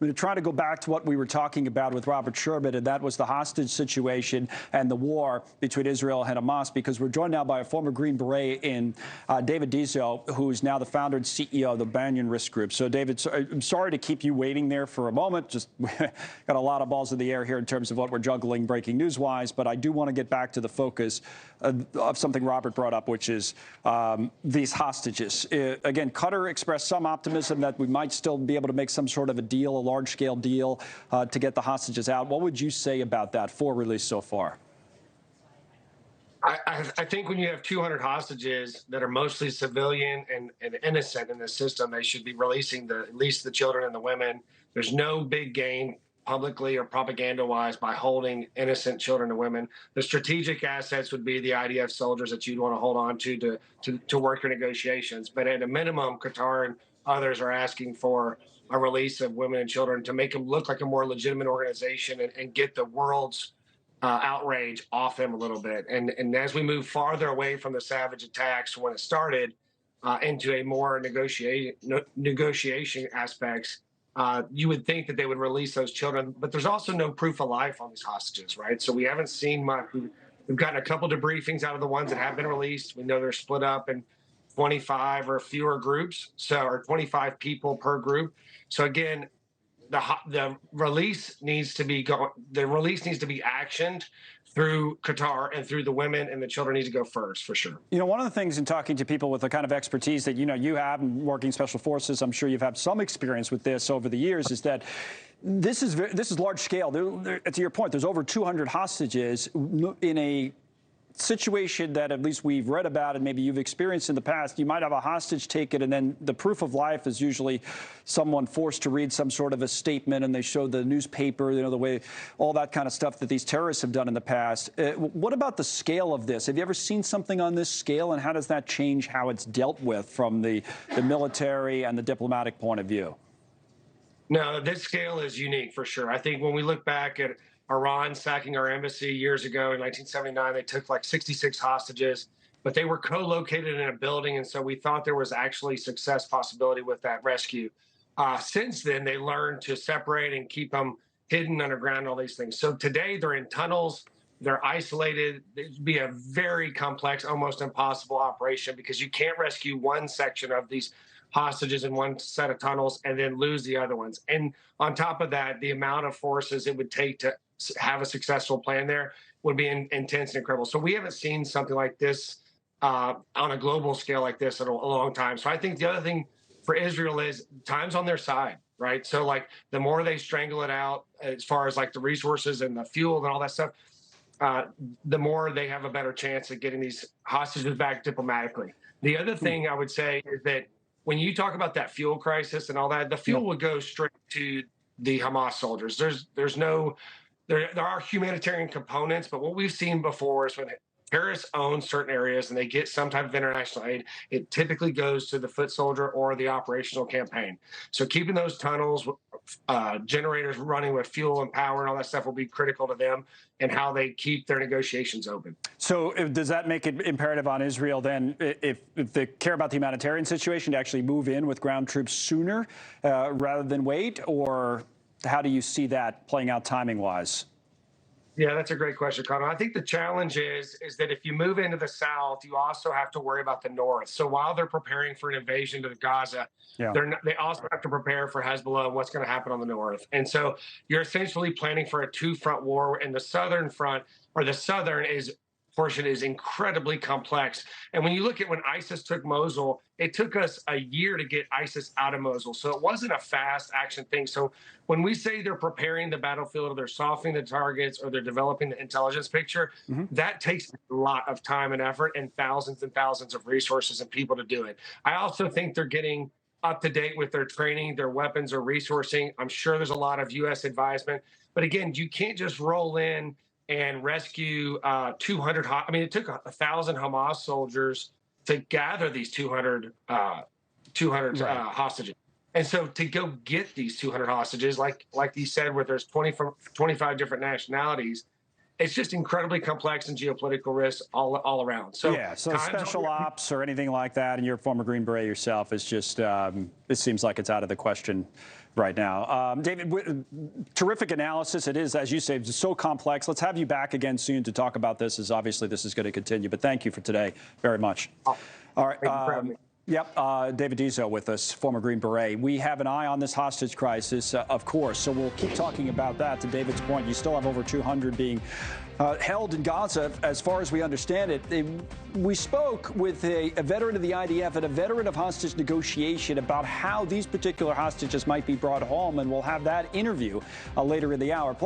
going to try to go back to what we were talking about with Robert Sherman, and that was the hostage situation and the war between Israel and Hamas, because we're joined now by a former Green Beret in David Dezso, who is now the founder and CEO of the Banyan Risk Group. So, David, I'm sorry to keep you waiting there for a moment. Just got a lot of balls in the air here in terms of what we're juggling breaking news-wise, but I do want to get back to the focus of something Robert brought up, which is these hostages. Again, Qatar expressed some optimism that we might still be able to make some sort of a deal, a large-scale deal, to get the hostages out. What would you say about that for release so far? I think when you have 200 hostages that are mostly civilian and innocent in the system, they should be releasing at least the children and the women. There's no big gain publicly or propaganda-wise by holding innocent children and women. The strategic assets would be the IDF soldiers that you'd want to hold on to work your negotiations. But at a minimum, Qatar and others are asking for a release of women and children to make them look like a more legitimate organization and get the world's outrage off them a little bit. And as we move farther away from the savage attacks when it started into a more negotiation aspects, you would think that they would release those children, but there's also no proof of life on these hostages, right? So we haven't seen much. We've gotten a couple debriefings out of the ones that have been released. We know they're split up in 25 or fewer groups, or 25 people per group. So again, the release needs to be actioned through Qatar, and through the women and the children need to go first, for sure. You know, one of the things in talking to people with the kind of expertise that, you have in working special forces, I'm sure you've had some experience with this over the years, is that this is large scale. To your point, there's over 200 hostages in a situation that at least we've read about and maybe you've experienced in the past. You might have a hostage taken, and then the proof of life is usually someone forced to read some sort of a statement, and they show the newspaper, the way, all that kind of stuff that these terrorists have done in the past. What about the scale of this? Have you ever seen something on this scale, and how does that change how it's dealt with from the military and the diplomatic point of view? No, this scale is unique for sure. I think when we look back at Iran sacking our embassy years ago in 1979, they took like 66 hostages, but they were co-located in a building, and so we thought there was actually success possibility with that rescue. Since then, they learned to separate and keep them hidden underground, all these things. So today they're in tunnels, they're isolated. It'd be a very complex, almost impossible operation, because you can't rescue one section of these hostages in one set of tunnels and then lose the other ones. And on top of that, the amount of forces it would take to have a successful plan there would be intense and incredible. So we haven't seen something like this on a global scale like this in a long time. So I think the other thing for Israel is time's on their side, right? So like the more they strangle it out as far as like the resources and the fuel and all that stuff, the more they have a better chance of getting these hostages back diplomatically. The other thing I would say is that when you talk about that fuel crisis and all that, the fuel would go straight to the Hamas soldiers. There are humanitarian components, but what we've seen before is when terrorists own certain areas and they get some type of international aid, it typically goes to the foot soldier or the operational campaign. So keeping those tunnels, generators running with fuel and power and all that stuff will be critical to them and how they keep their negotiations open. So does that make it imperative on Israel then, if they care about the humanitarian situation, to actually move in with ground troops sooner rather than wait? Or how do you see that playing out timing-wise? Yeah, that's a great question, Connell. I think the challenge is that if you move into the south, you also have to worry about the north. So while they're preparing for an invasion to Gaza, they also have to prepare for Hezbollah and what's going to happen on the north. And so you're essentially planning for a two-front war, and the southern front, or the southern portion, is incredibly complex. And when you look at when ISIS took Mosul, it took us a year to get ISIS out of Mosul. So it wasn't a fast action thing. So when we say they're preparing the battlefield, or they're softening the targets, or they're developing the intelligence picture, that takes a lot of time and effort and thousands of resources and people to do it. I also think they're getting up to date with their training, their weapons, or resourcing. I'm sure there's a lot of U.S. advisement. But again, you can't just roll in and rescue 200. I mean, it took 1,000 Hamas soldiers to gather these 200 hostages. And so to go get these 200 hostages, like you said, where there's 25 different nationalities, it's just incredibly complex and geopolitical risks all around. So yeah, so special ops or anything like that, and you're a former Green Beret yourself, is just, it seems like it's out of the question right now. David, terrific analysis. It is, as you say, so complex. Let's have you back again soon to talk about this, as obviously this is going to continue. But thank you for today very much. Oh, all right. thank you for having me. Yep, David Dezso with us, former Green Beret. We have an eye on this hostage crisis, of course, so we'll keep talking about that. To David's point, you still have over 200 being held in Gaza, as far as we understand it. We spoke with a veteran of the IDF and a veteran of hostage negotiation about how these particular hostages might be brought home, and we'll have that interview later in the hour.